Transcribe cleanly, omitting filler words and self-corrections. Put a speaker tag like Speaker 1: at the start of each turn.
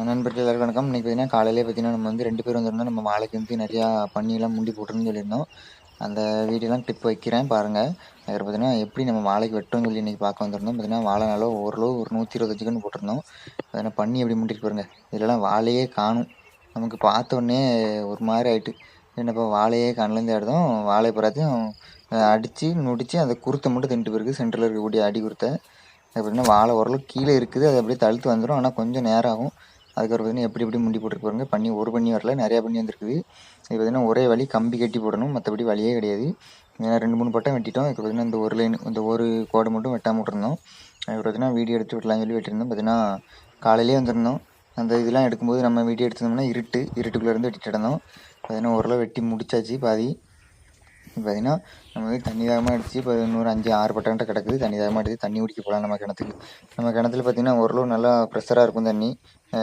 Speaker 1: நண்பர்கள் எல்லாருக்கும் வணக்கம். இன்னைக்கு பார்த்தீங்கன்னா, காலையிலேயே பார்த்தீங்கன்னா, நம்ம வந்து 2 பேர் வந்திருந்தோம். நம்ம வாழைக்கு வந்து நெறையா பனியெல்லாம் முண்டி போட்டுருந்தோம்னு சொல்லியிருந்தோம். அந்த வீடியோலாம் கிளிப் வைக்கிறேன் பாருங்க. அதுக்கப்புறம் பார்த்தீங்கன்னா, எப்படி நம்ம வாழைக்கு வெட்டோம்னு சொல்லி இன்னைக்கு பார்க்க வந்திருந்தோம். பார்த்தீங்கன்னா, வாழை நல்லா ஓரளவு ஒரு 125 கன்று போட்டிருந்தோம். பார்த்தீங்கன்னா, பனி எப்படி முண்டிருக்கு பாருங்க. இதுலலாம் வாழையே காணும். நமக்கு பார்த்த உடனே ஒரு மாரி ஆயிட்டு. என்னப்பா வாழையே காணலன்னு தேடுதோம். வாழை பூராத்தையும் அடிச்சு, நொடிச்சு அந்த குருத்த மட்டும் தின்னுட்டு போயிருக்கு. சென்டர்ல இருக்கக்கூடிய அடி குருத்த. அது பார்த்தீங்கன்னா, வாழை ஓரளவுக்கு கீழ இருக்குது. அது அப்படியே தழுத்து வந்துரும். ஆனா கொஞ்சம் நேரம் ஆகும். அதுக்கப்புறம் பார்த்தீங்கன்னா, எப்படி எப்படி முண்டி போட்டுருக்கு பாருங்க. பன்னி ஒரு பன்னி வரல, நெறையா பன்னி வந்திருக்குது. இது பார்த்தீங்கன்னா, ஒரே வழி கம்பி கட்டி போடணும். மத்தபடி வழியே கிடையாது. 2, 3 பட்டம் வெட்டிட்டோம். இப்போ பார்த்தீங்கன்னா, இந்த ஒரு லைன் இந்த ஒரு கோடு மட்டும் வெட்டாம விட்டுருந்தோம். அதுக்கப்புறம் பார்த்தீங்கன்னா, வீடியோ எடுத்து விடலாம்னு சொல்லி வெட்டியிருந்தோம். பார்த்தீங்கன்னா, காலையிலேயே வந்திருந்தோம். அந்த இதெல்லாம் எடுக்கும்போது நம்ம வீடியோ எடுத்திருந்தோம்னா இருட்டுக்குள்ளே இருந்து வெட்டிட்டு இருந்தோம். பார்த்தீங்கன்னா, ஓரளவு வெட்டி முடிச்சாச்சு பாதி. இப்போ பார்த்தீங்கன்னா, நம்ம வந்து தண்ணி தாகமாக அடிச்சு இப்போ இன்னொரு 5, 6 பட்டம்கிட்ட கிடக்குது. தண்ணி தாகமாக எடுத்து தண்ணி குடிக்க போகலாம் நம்ம கிணத்துக்கு. நம்ம கிணத்துல பார்த்தீங்கன்னா, ஓரளவு நல்லா ப்ரெஷராக இருக்கும் தண்ணி.